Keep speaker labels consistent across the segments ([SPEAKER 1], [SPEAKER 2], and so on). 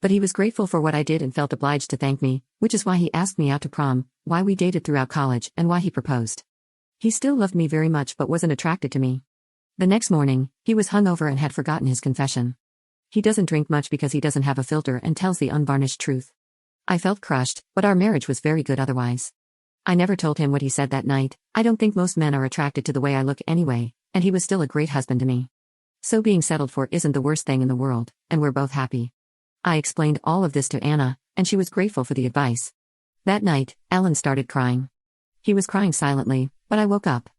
[SPEAKER 1] But he was grateful for what I did and felt obliged to thank me, which is why he asked me out to prom, why we dated throughout college, and why he proposed. He still loved me very much but wasn't attracted to me. The next morning, he was hungover and had forgotten his confession. He doesn't drink much because he doesn't have a filter and tells the unvarnished truth. I felt crushed, but our marriage was very good otherwise. I never told him what he said that night. I don't think most men are attracted to the way I look anyway, and he was still a great husband to me. So being settled for isn't the worst thing in the world, and we're both happy. I explained all of this to Anna, and she was grateful for the advice. That night, Alan started crying. He was crying silently, but I woke up.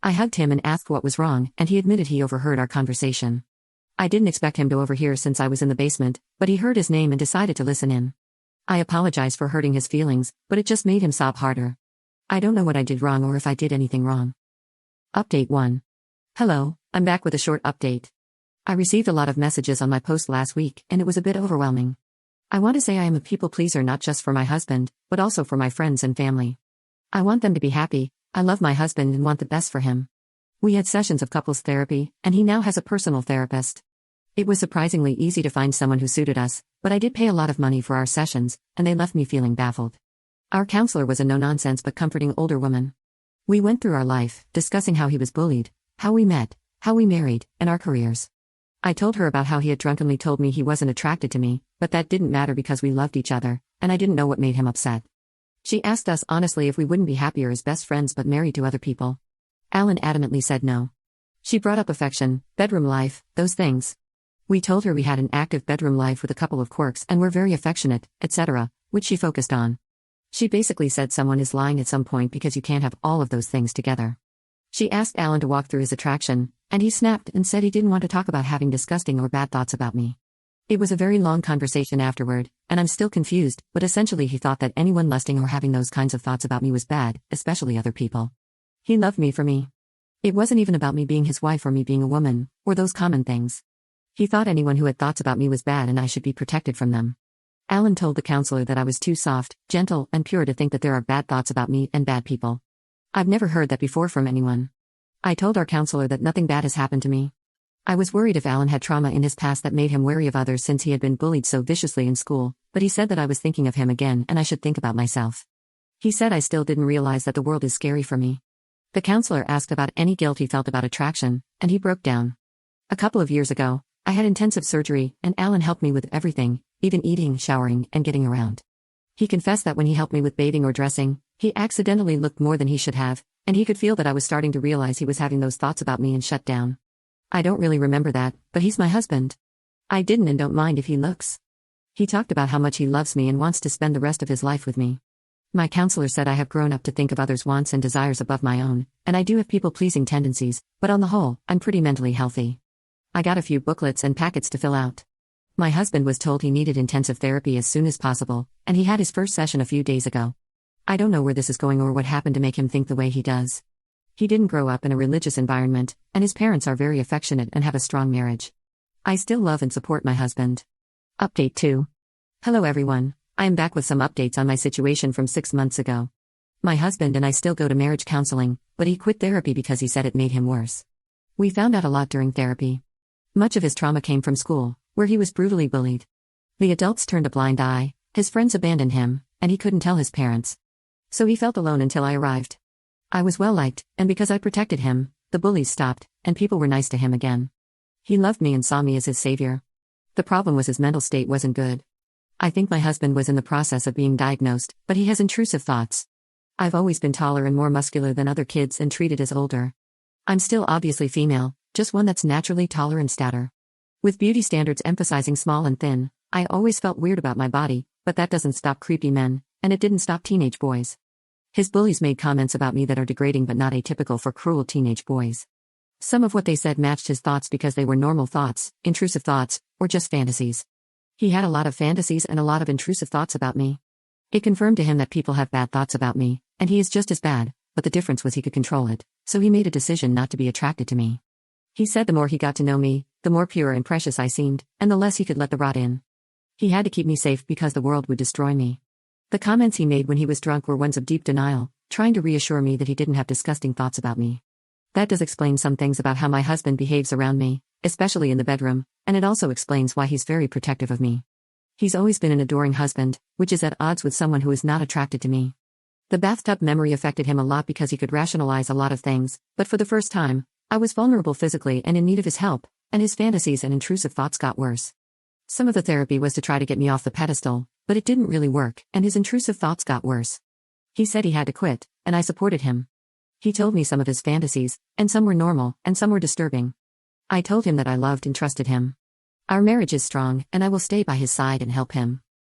[SPEAKER 1] I hugged him and asked what was wrong, and he admitted he overheard our conversation. I didn't expect him to overhear since I was in the basement, but he heard his name and decided to listen in. I apologized for hurting his feelings, but it just made him sob harder. I don't know what I did wrong or if I did anything wrong. Update 1. Hello, I'm back with a short update. I received a lot of messages on my post last week, and it was a bit overwhelming. I want to say I am a people pleaser not just for my husband, but also for my friends and family. I want them to be happy. I love my husband and want the best for him. We had sessions of couples therapy, and he now has a personal therapist. It was surprisingly easy to find someone who suited us, but I did pay a lot of money for our sessions, and they left me feeling baffled. Our counselor was a no-nonsense but comforting older woman. We went through our life, discussing how he was bullied, how we met, how we married, and our careers. I told her about how he had drunkenly told me he wasn't attracted to me, but that didn't matter because we loved each other, and I didn't know what made him upset. She asked us honestly if we wouldn't be happier as best friends but married to other people. Alan adamantly said no. She brought up affection, bedroom life, those things. We told her we had an active bedroom life with a couple of quirks and were very affectionate, etc., which she focused on. She basically said someone is lying at some point because you can't have all of those things together. She asked Alan to walk through his attraction, and he snapped and said he didn't want to talk about having disgusting or bad thoughts about me. It was a very long conversation afterward, and I'm still confused, but essentially he thought that anyone lusting or having those kinds of thoughts about me was bad, especially other people. He loved me for me. It wasn't even about me being his wife or me being a woman, or those common things. He thought anyone who had thoughts about me was bad and I should be protected from them. Alan told the counselor that I was too soft, gentle, and pure to think that there are bad thoughts about me and bad people. I've never heard that before from anyone. I told our counselor that nothing bad has happened to me. I was worried if Alan had trauma in his past that made him wary of others since he had been bullied so viciously in school, but he said that I was thinking of him again and I should think about myself. He said I still didn't realize that the world is scary for me. The counselor asked about any guilt he felt about attraction, and he broke down. A couple of years ago, I had intensive surgery, and Alan helped me with everything, even eating, showering, and getting around. He confessed that when he helped me with bathing or dressing, he accidentally looked more than he should have, and he could feel that I was starting to realize he was having those thoughts about me and shut down. I don't really remember that, but he's my husband. I didn't and don't mind if he looks. He talked about how much he loves me and wants to spend the rest of his life with me. My counselor said I have grown up to think of others' wants and desires above my own, and I do have people-pleasing tendencies, but on the whole, I'm pretty mentally healthy. I got a few booklets and packets to fill out. My husband was told he needed intensive therapy as soon as possible, and he had his first session a few days ago. I don't know where this is going or what happened to make him think the way he does. He didn't grow up in a religious environment, and his parents are very affectionate and have a strong marriage. I still love and support my husband. Update 2. Hello everyone, I am back with some updates on my situation from 6 months ago. My husband and I still go to marriage counseling, but he quit therapy because he said it made him worse. We found out a lot during therapy. Much of his trauma came from school, where he was brutally bullied. The adults turned a blind eye, his friends abandoned him, and he couldn't tell his parents. So he felt alone until I arrived. I was well liked, and because I protected him, the bullies stopped, and people were nice to him again. He loved me and saw me as his savior. The problem was his mental state wasn't good. I think my husband was in the process of being diagnosed, but he has intrusive thoughts. I've always been taller and more muscular than other kids and treated as older. I'm still obviously female, just one that's naturally taller and stouter. With beauty standards emphasizing small and thin, I always felt weird about my body, but that doesn't stop creepy men, and it didn't stop teenage boys. His bullies made comments about me that are degrading but not atypical for cruel teenage boys. Some of what they said matched his thoughts because they were normal thoughts, intrusive thoughts, or just fantasies. He had a lot of fantasies and a lot of intrusive thoughts about me. It confirmed to him that people have bad thoughts about me, and he is just as bad, but the difference was he could control it, so he made a decision not to be attracted to me. He said the more he got to know me, the more pure and precious I seemed, and the less he could let the rot in. He had to keep me safe because the world would destroy me. The comments he made when he was drunk were ones of deep denial, trying to reassure me that he didn't have disgusting thoughts about me. That does explain some things about how my husband behaves around me, especially in the bedroom, and it also explains why he's very protective of me. He's always been an adoring husband, which is at odds with someone who is not attracted to me. The bathtub memory affected him a lot because he could rationalize a lot of things, but for the first time, I was vulnerable physically and in need of his help, and his fantasies and intrusive thoughts got worse. Some of the therapy was to try to get me off the pedestal, but it didn't really work, and his intrusive thoughts got worse. He said he had to quit, and I supported him. He told me some of his fantasies, and some were normal, and some were disturbing. I told him that I loved and trusted him. Our marriage is strong, and I will stay by his side and help him.